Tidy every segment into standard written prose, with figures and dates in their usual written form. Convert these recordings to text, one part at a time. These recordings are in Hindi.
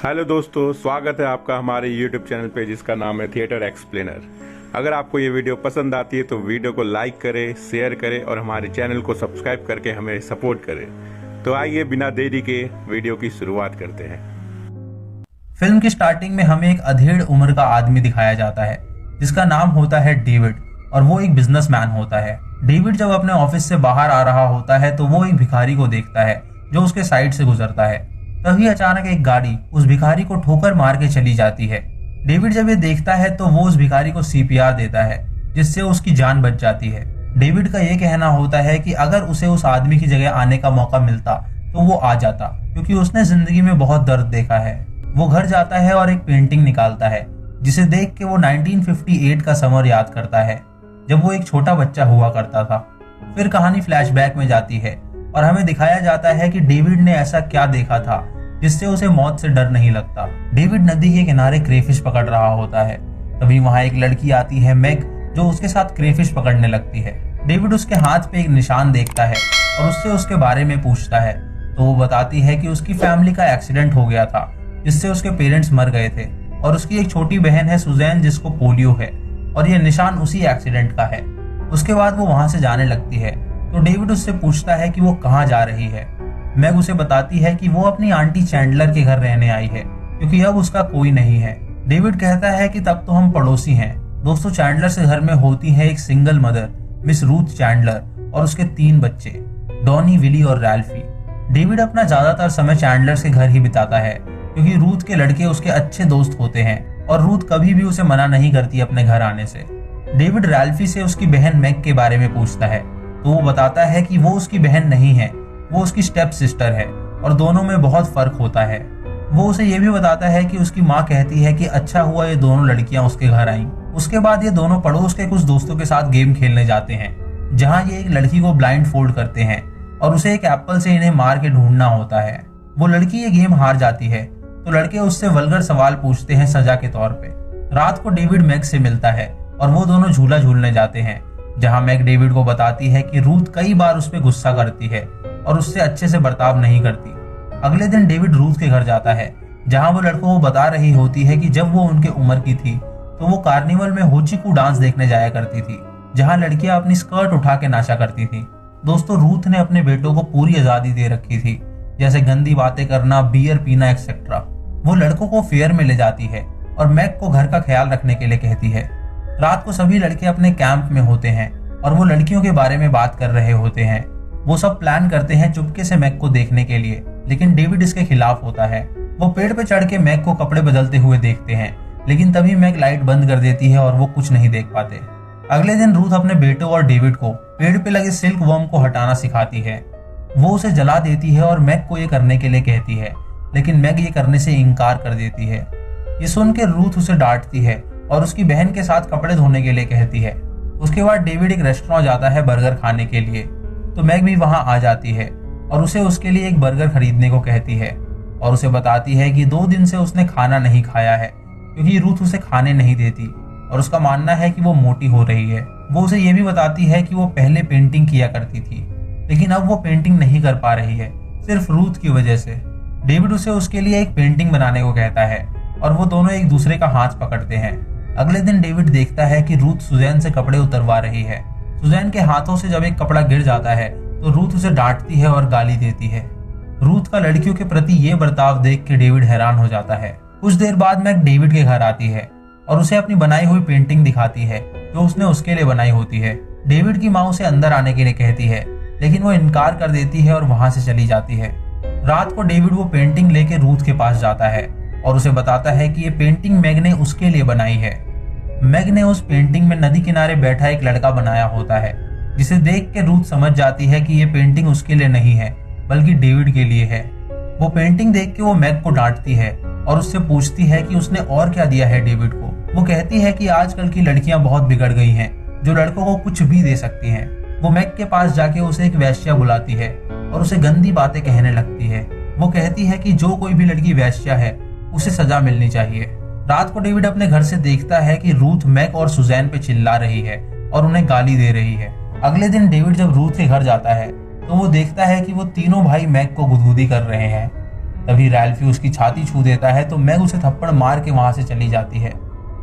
हेलो दोस्तों, स्वागत है आपका हमारे YouTube चैनल पे जिसका नाम है थिएटर एक्सप्लेनर। अगर आपको ये वीडियो पसंद आती है तो वीडियो को लाइक करें, शेयर करें और हमारे चैनल को सब्सक्राइब करके हमें सपोर्ट करें। तो आइए बिना देरी के वीडियो की शुरुआत करते हैं। फिल्म की स्टार्टिंग में हमें एक अधेड़ उम्र का आदमी दिखाया जाता है जिसका नाम होता है डेविड और वो एक बिजनेसमैन होता है। डेविड जब अपने ऑफिस से बाहर आ रहा होता है तो वो एक भिखारी को देखता है जो उसके साइड से गुजरता है। तभी अचानक एक गाड़ी उस भिखारी को ठोकर मार के चली जाती है। डेविड जब ये देखता है तो वो उस भिखारी को सीपीआर देता है जिससे उसकी जान बच जाती है। डेविड का ये कहना होता है कि अगर उसे उस आदमी की जगह आने का मौका मिलता तो वो आ जाता, क्योंकि उसने जिंदगी में बहुत दर्द देखा है। वो घर जाता है और एक पेंटिंग निकालता है जिसे देख के वो 1958 का समर याद करता है जब वो एक छोटा बच्चा हुआ करता था। फिर कहानी फ्लैशबैक में जाती है और हमें दिखाया जाता है कि डेविड ने ऐसा क्या देखा था जिससे उसे मौत से डर नहीं लगता। डेविड नदी के किनारे क्रेफिश पकड़ रहा होता है। तभी वहां एक लड़की आती है, मैग, जो उसके साथ क्रेफिश पकड़ने लगती है। डेविड उसके हाथ पे एक निशान देखता है और उससे उसके बारे में पूछता है तो वो बताती है कि उसकी फैमिली का एक्सीडेंट हो गया था जिससे उसके पेरेंट्स मर गए थे और उसकी एक छोटी बहन है सुजैन जिसको पोलियो है और ये निशान उसी एक्सीडेंट का है। उसके बाद वो वहां से जाने लगती है तो डेविड उससे पूछता है कि वो कहाँ जा रही है। मैग उसे बताती है कि वो अपनी आंटी चैंडलर के घर रहने आई है क्योंकि अब उसका कोई नहीं है। डेविड कहता है कि तब तो हम पड़ोसी हैं। दोस्तों, चैंडलर से घर में होती है एक single mother, miss Ruth Chandler, और उसके 3 बच्चे, डॉनी, विली और रैल्फी। डेविड अपना ज्यादातर समय चैंडलर के घर ही बिताता है क्योंकि रूथ के लड़के उसके अच्छे दोस्त होते हैं और रूथ कभी भी उसे मना नहीं करती अपने घर आने से। डेविड रैल्फी से उसकी बहन मैग के बारे में पूछता है तो वो बताता है कि वो उसकी बहन नहीं है, वो उसकी स्टेप सिस्टर है और दोनों में बहुत फर्क होता है। वो उसे ये भी बताता है कि उसकी माँ कहती है कि अच्छा हुआ ये दोनों लड़कियां उसके घर आईं। उसके बाद ये दोनों पड़ोस के कुछ दोस्तों के साथ गेम खेलने जाते हैं जहाँ ये एक लड़की को ब्लाइंड फोल्ड करते हैं और उसे एक एप्पल से इन्हें मार के ढूंढना होता है। वो लड़की ये गेम हार जाती है तो लड़के उससे वल्गर सवाल पूछते हैं सजा के तौर पे। रात को डेविड मैग से मिलता है और वो दोनों झूला झूलने जाते हैं जहाँ मैग डेविड को बताती है कि रूथ कई बार उस पर गुस्सा करती है और उससे अच्छे से बर्ताव नहीं करती। अगले दिन डेविड रूथ के घर जाता है जहाँ वो लड़कों को बता रही होती है कि जब वो उनके उम्र की थी तो वो कार्निवल में होचिकू डांस देखने जाया करती थी जहाँ लड़कियां अपनी स्कर्ट उठा के नाचा करती थी। दोस्तों, रूथ ने अपने बेटों को पूरी आजादी दे रखी थी, जैसे गंदी बातें करना, बियर पीना एक्सेट्रा। वो लड़कों को फेयर में ले जाती है और मैग को घर का ख्याल रखने के लिए कहती है। रात को सभी लड़के अपने कैंप में होते हैं और वो लड़कियों के बारे में बात कर रहे होते हैं। वो सब प्लान करते हैं चुपके से मैग को देखने के लिए, लेकिन डेविड इसके खिलाफ होता है। वो पेड़ पे चढ़ के मैग को कपड़े बदलते हुए देखते हैं, लेकिन तभी मैग लाइट बंद कर देती है और वो कुछ नहीं देख पाते। अगले दिन रूथ अपने बेटों और डेविड को पेड़ पे लगे सिल्क वर्म को हटाना सिखाती है। वो उसे जला देती है और मैग को ये करने के लिए कहती है, लेकिन मैग ये करने से इनकार कर देती है। ये सुन के रूथ उसे डांटती है और उसकी बहन के साथ कपड़े धोने के लिए कहती है। उसके बाद डेविड एक रेस्टोरेंट जाता है बर्गर खाने के लिए, तो मैग भी वहां आ जाती है और उसे उसके लिए एक बर्गर खरीदने को कहती है और उसे बताती है कि 2 दिन से उसने खाना नहीं खाया है क्योंकि रूथ उसे खाने नहीं देती और उसका मानना है कि वो मोटी हो रही है। वो उसे ये भी बताती है कि वो पहले पेंटिंग किया करती थी लेकिन अब वो पेंटिंग नहीं कर पा रही है, सिर्फ रूथ की वजह से। डेविड उसे उसके लिए एक पेंटिंग बनाने को कहता है और वो दोनों एक दूसरे का हाथ पकड़ते हैं। अगले दिन डेविड देखता है कि रूथ सुजैन से कपड़े उतरवा रही है। सुजैन के हाथों से जब एक कपड़ा गिर जाता है तो रूथ उसे डांटती है और गाली देती है। रूथ का लड़कियों के प्रति ये बर्ताव देख के डेविड हैरान हो जाता है। कुछ देर बाद मैग डेविड के घर आती है और उसे अपनी बनाई हुई पेंटिंग दिखाती है जो उसने उसके लिए बनाई होती है। डेविड की माँ उसे अंदर आने के लिए कहती है लेकिन वो इनकार कर देती है और वहां से चली जाती है। रात को डेविड वो पेंटिंग लेके रूथ के पास जाता है और उसे बताता है कि ये पेंटिंग मैग ने उसके लिए बनाई है। मैग ने उस पेंटिंग में नदी किनारे बैठा एक लड़का बनाया होता है जिसे देख के रूथ समझ जाती है कि ये पेंटिंग उसके लिए नहीं है बल्कि डेविड के लिए है। वो पेंटिंग देख के वो मैग को डांटती है और उससे पूछती है कि उसने और क्या दिया है डेविड को। वो कहती है कि आजकल की लड़कियां बहुत बिगड़ गई हैं जो लड़कों को कुछ भी दे सकती हैं। वो मैग के पास जाके उसे एक वेश्या बुलाती है और उसे गंदी बातें कहने लगती है। वो कहती है कि जो कोई भी लड़की वेश्या है उसे सजा मिलनी चाहिए। रात को डेविड अपने घर से देखता है कि रूथ मैग और सुजैन पे चिल्ला रही है और उन्हें गाली दे रही है। अगले दिन डेविड जब रूथ के घर जाता है तो वो देखता है कि वो तीनों भाई मैग को गुदगुदी कर रहे हैं। तभी रैल्फी उसकी छाती छू देता है तो मैग उसे थप्पड़ मार के वहां से चली जाती है।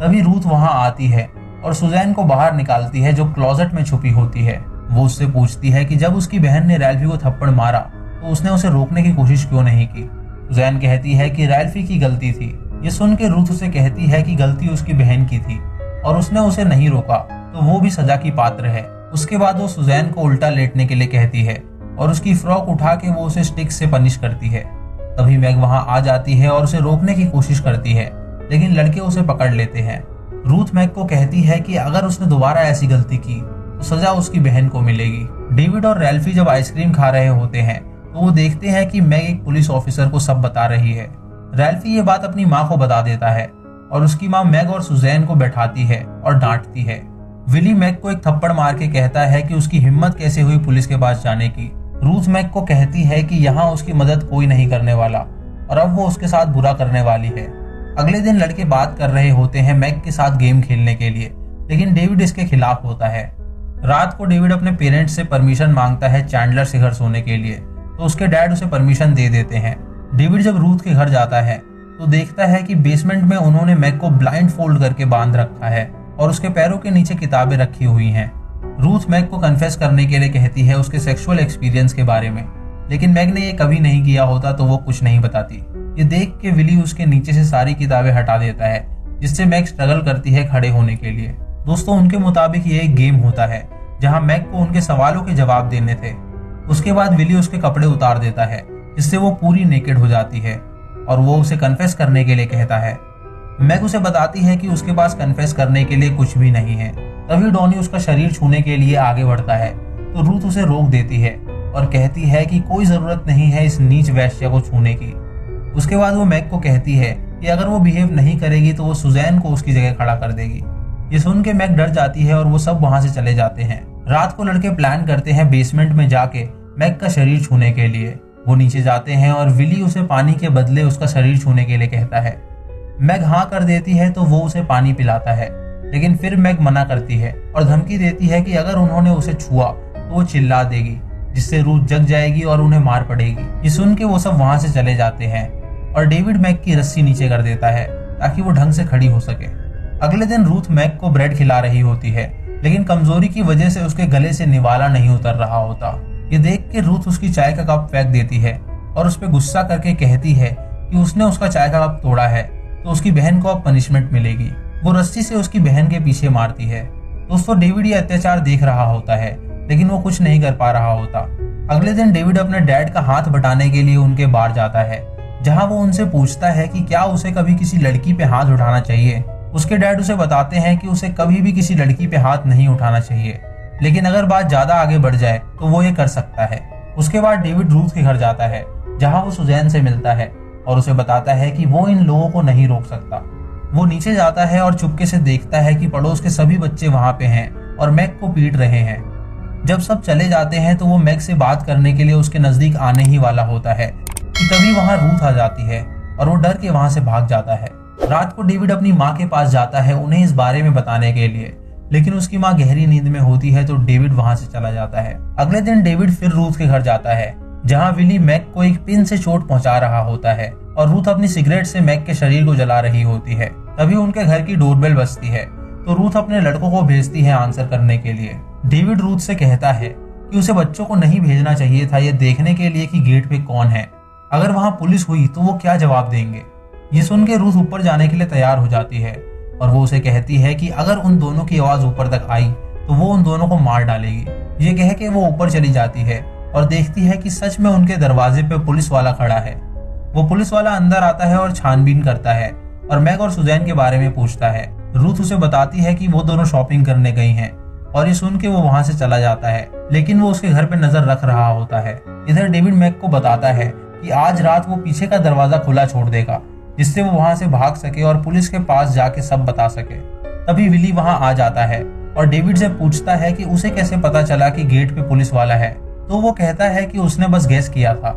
तभी रूथ वहां आती है और सुजैन को बाहर निकालती है जो क्लोजेट में छुपी होती है। वो उससे पूछती है कि जब उसकी बहन ने रैल्फी को थप्पड़ मारा तो उसने उसे रोकने की कोशिश क्यों नहीं की। सुजैन कहती है कि रैल्फी की गलती थी। ये सुन के रूथ उसे कहती है कि गलती उसकी बहन की थी और उसने उसे नहीं रोका तो वो भी सजा की पात्र है। उसके बाद वो सुजैन को उल्टा लेटने के लिए कहती है और उसकी फ्रॉक उठा के वो उसे स्टिक से पनिश करती है। तभी मैग वहां आ जाती है और उसे रोकने की कोशिश करती है, लेकिन लड़के उसे पकड़ लेते हैं। रूथ मैग को कहती है कि अगर उसने दोबारा ऐसी गलती की तो सजा उसकी बहन को मिलेगी। डेविड और रैल्फी जब आइसक्रीम खा रहे होते हैं तो वो देखते हैं कि मैग एक पुलिस ऑफिसर को सब बता रही है। रैल्फी ये बात अपनी माँ को बता देता है और उसकी माँ मैग और सुजैन को बैठाती है और डांटती है। विली मैग को एक थप्पड़ मार के कहता है कि उसकी हिम्मत कैसे हुई पुलिस के पास जाने की। रूथ मैग को कहती है कि यहाँ उसकी मदद कोई नहीं करने वाला और अब वो उसके साथ बुरा करने वाली है। अगले दिन लड़के बात कर रहे होते हैं मैग के साथ गेम खेलने के लिए, लेकिन डेविड इसके खिलाफ होता है। रात को डेविड अपने पेरेंट्स से परमिशन मांगता है चैंडलर से घर सोने के लिए, तो उसके डैड उसे परमिशन दे देते हैं। डेविड जब रूथ के घर जाता है तो देखता है कि बेसमेंट में उन्होंने मैग को ब्लाइंड फोल्ड करके बांध रखा है और उसके पैरों के नीचे किताबें रखी हुई हैं। रूथ मैग को कन्फेस करने के लिए कहती है उसके सेक्सुअल एक्सपीरियंस के बारे में, लेकिन मैग ने ये कभी नहीं किया होता तो वो कुछ नहीं बताती। ये देख के विली उसके नीचे से सारी किताबें हटा देता है, जिससे मैग स्ट्रगल करती है खड़े होने के लिए। दोस्तों, उनके मुताबिक ये एक गेम होता है जहां मैग को उनके सवालों के जवाब देने थे। उसके बाद विली उसके कपड़े उतार देता है, जिससे वो पूरी नेकेड हो जाती है और वो उसे कन्फेस करने के लिए कहता है। मैग उसे बताती है कि उसके पास कन्फेस करने के लिए कुछ भी नहीं है। तभी डॉनी उसका शरीर छूने के लिए आगे बढ़ता है तो रूथ उसे रोक देती है और कहती है कि कोई जरूरत नहीं है इस नीच वैश्या को छूने की। उसके बाद वो मैग को कहती है कि अगर वो बिहेव नहीं करेगी तो वो सुजैन को उसकी जगह खड़ा कर देगी। ये सुन के मैग डर जाती है और वो सब वहां से चले जाते हैं। रात को लड़के प्लान करते हैं बेसमेंट में जाके मैग का शरीर छूने के लिए। वो नीचे जाते हैं और विली उसे पानी के बदले उसका शरीर छूने के लिए कहता है। मैग हाँ कर देती है तो वो उसे पानी पिलाता है, लेकिन फिर मैग मना करती है और धमकी देती है कि अगर उन्होंने उसे छुआ तो वो चिल्ला देगी, जिससे रूथ जग जाएगी और उन्हें मार पड़ेगी। ये सुन के वो सब वहां से चले जाते हैं और डेविड मैग की रस्सी नीचे कर देता है ताकि वो ढंग से खड़ी हो सके। अगले दिन रूथ मैग को ब्रेड खिला रही होती है, लेकिन कमजोरी की वजह से उसके गले से निवाला नहीं उतर रहा होता। ये देख के रूथ उसकी चाय का कप फेंक देती है और उस पर गुस्सा करके कहती है कि उसने उसका चाय का कप तोड़ा है तो उसकी बहन को अब पनिशमेंट मिलेगी। वो रस्सी से उसकी बहन के पीछे मारती है। दोस्तों, डेविड ये अत्याचार देख रहा होता है, लेकिन वो कुछ नहीं कर पा रहा होता। अगले दिन डेविड अपने डैड का हाथ बटाने के लिए उनके बार जाता है, जहां वो उनसे पूछता है कि क्या उसे कभी किसी लड़की पे हाथ उठाना चाहिए। उसके डैड उसे बताते हैं कि उसे कभी भी किसी लड़की पे हाथ नहीं उठाना चाहिए, लेकिन अगर बात ज्यादा आगे बढ़ जाए तो वो ये कर सकता है। उसके बाद डेविड रूथ के घर जाता है, जहां वो सुजैन से मिलता है और उसे बताता है कि वो इन लोगों को नहीं रोक सकता। वो नीचे जाता है और चुपके से देखता है कि पड़ोस के सभी बच्चे वहां पे हैं और मैग को पीट रहे हैं। जब सब चले जाते हैं तो वो मैग से बात करने के लिए उसके नजदीक आने ही वाला होता है कि तभी वहां रूथ आ जाती है और वो डर के वहां से भाग जाता है। रात को डेविड अपनी माँ के पास जाता है उन्हें इस बारे में बताने के लिए, लेकिन उसकी माँ गहरी नींद में होती है तो डेविड वहां से चला जाता है। अगले दिन डेविड फिर रूथ के घर जाता है, जहां विली मैग को एक पिन से चोट पहुंचा रहा होता है और रूथ अपनी सिगरेट से मैग के शरीर को जला रही होती है। तभी उनके घर की डोरबेल बजती है तो रूथ अपने लड़कों को भेजती है आंसर करने के लिए। डेविड रूथ से कहता है कि उसे बच्चों को नहीं भेजना चाहिए था ये देखने के लिए कि गेट पे कौन है। अगर वहां पुलिस हुई तो वो क्या जवाब देंगे। ये सुन के रूथ ऊपर जाने के लिए तैयार हो जाती है और वो उसे कहती है कि अगर उन दोनों की आवाज ऊपर तक आई तो वो उन दोनों को मार डालेगी। ये कह के वो ऊपर चली जाती है और देखती है कि सच में उनके दरवाजे पे पुलिस वाला खड़ा है। वो पुलिस वाला अंदर आता है और छानबीन करता है और मैग और सुजैन के बारे में पूछता है। रूथ उसे बताती है कि वो दोनों शॉपिंग करने गई हैं और ये सुन के वो वहां से चला जाता है, लेकिन वो उसके घर पे नजर रख रहा होता है। इधर डेविड मैग को बताता है कि आज रात वो पीछे का दरवाजा खुला छोड़ देगा, जिससे वो वहां से भाग सके और पुलिस के पास जाके सब बता सके। तभी विली वहां आ जाता है और डेविड से पूछता है कि उसे कैसे पता चला कि गेट पे पुलिस वाला है, तो वो कहता है कि उसने बस गैस किया था।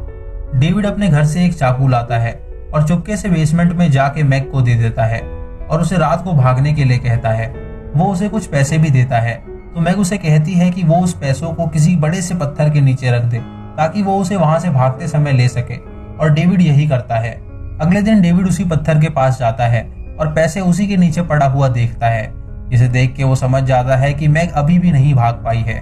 डेविड अपने घर से एक चाकू लाता है और चुपके से बेसमेंट में जाके मैग को दे देता है और उसे रात को भागने के लिए कहता है। वो उसे कुछ पैसे भी देता है तो मैग उसे कहती है कि वो उस पैसों को किसी बड़े से पत्थर के नीचे रख दे ताकि वो उसे वहां से भागते समय ले सके। और डेविड यही करता है। अगले दिन डेविड उसी पत्थर के पास जाता है और पैसे उसी के नीचे पड़ा हुआ देखता है, जिसे देख के वो समझ जाता है कि मैग अभी भी नहीं भाग पाई है।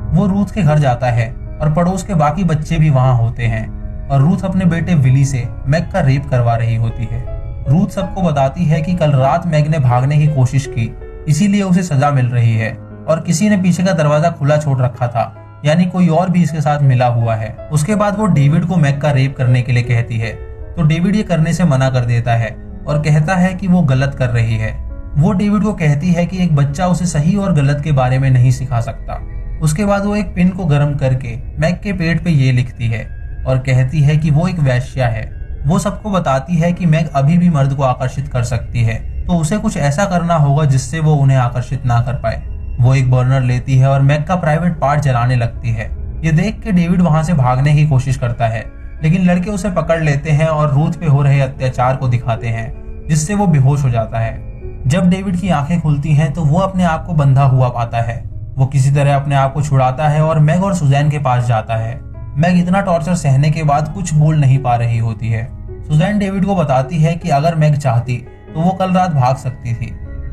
वो रूथ के घर जाता है और पड़ोस के बाकी बच्चे भी वहां होते हैं और रूथ अपने बेटे विली से मैग का रेप करवा रही होती है। रूथ सबको बताती है कि कल रात मैग ने भागने की कोशिश की, इसीलिए उसे सजा मिल रही है और किसी ने पीछे का दरवाजा खुला छोड़ रखा था, यानी कोई और भी इसके साथ मिला हुआ है। उसके बाद वो डेविड को मैग का रेप करने के लिए कहती है, तो डेविड ये करने से मना कर देता है और कहता है कि वो गलत कर रही है। वो डेविड को कहती है कि एक बच्चा उसे सही और गलत के बारे में नहीं सिखा सकता। उसके बाद वो एक पिन को गर्म करके मैग के पेट पे ये लिखती है और कहती है कि वो एक वेश्या है। वो सबको बताती है कि मैग अभी भी मर्द को आकर्षित कर सकती है, तो उसे कुछ ऐसा करना होगा जिससे वो उन्हें आकर्षित ना कर पाए। वो एक बर्नर लेती है और मैग का प्राइवेट पार्ट जलाने लगती है। ये देख के डेविड वहां से भागने की कोशिश करता है, लेकिन लड़के उसे पकड़ लेते हैं और रूथ पे हो रहे अत्याचार को दिखाते हैं, जिससे वो बेहोश हो जाता है। जब डेविड की आंखें खुलती हैं तो वो अपने आप को बंधा हुआ पाता है। वो किसी तरह अपने आप को छुड़ाता है और मैग और सुजैन के पास जाता है। मैग इतना टॉर्चर सहने के बाद कुछ बोल नहीं पा रही होती है। सुजैन डेविड को बताती है कि अगर मैग चाहती तो वो कल रात भाग सकती थी,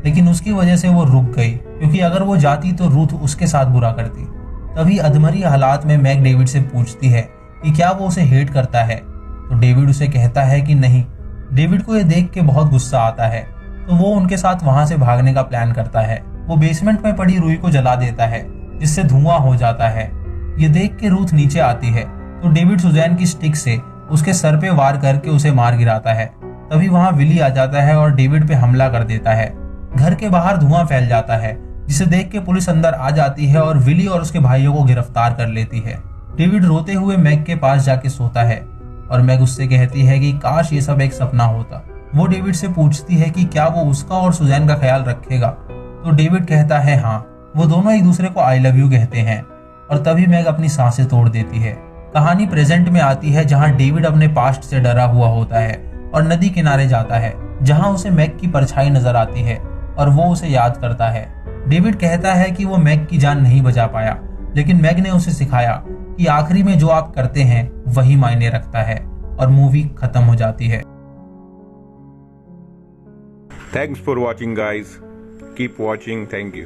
लेकिन उसकी वजह से वो रुक गई, क्योंकि अगर वो जाती तो रूथ उसके साथ बुरा करती। तभी अधमरी हालात में मैग डेविड से पूछती है कि क्या वो उसे हेट करता है, तो डेविड उसे कहता है कि नहीं। डेविड को ये देख के बहुत गुस्सा आता है, तो वो उनके साथ वहां से भागने का प्लान करता है। वो बेसमेंट में पड़ी रुई को जला देता है, जिससे धुआं हो जाता है। ये देख के रूथ नीचे आती है, तो डेविड सुजैन की स्टिक से उसके सर पे वार करके उसे मार गिराता है। तभी वहां विली आ जाता है और डेविड पे हमला कर देता है। घर के बाहर धुआं फैल जाता है, जिसे देख के पुलिस अंदर आ जाती है और विली और उसके भाइयों को गिरफ्तार कर लेती है। डेविड रोते हुए मैग के पास जाके सोता है और मैग उससे कहती है कि काश ये सब एक सपना होता। वो डेविड से पूछती है कि क्या वो उसका और सुजैन का ख्याल रखेगा, तो डेविड कहता है हाँ। वो दोनों एक दूसरे को आई लव यू कहते हैं और तभी मैग अपनी सांसें तोड़ देती है। कहानी प्रेजेंट में आती है, जहां डेविड अपने पास्ट से डरा हुआ होता है और नदी किनारे जाता है, जहां उसे मैग की परछाई नजर आती है और वो उसे याद करता है। डेविड कहता है कि वो मैग की जान नहीं बचा पाया, लेकिन मैग ने उसे सिखाया कि आखिरी में जो आप करते हैं वही मायने रखता है, और मूवी खत्म हो जाती है। Thanks for watching, guys. Keep watching. Thank you.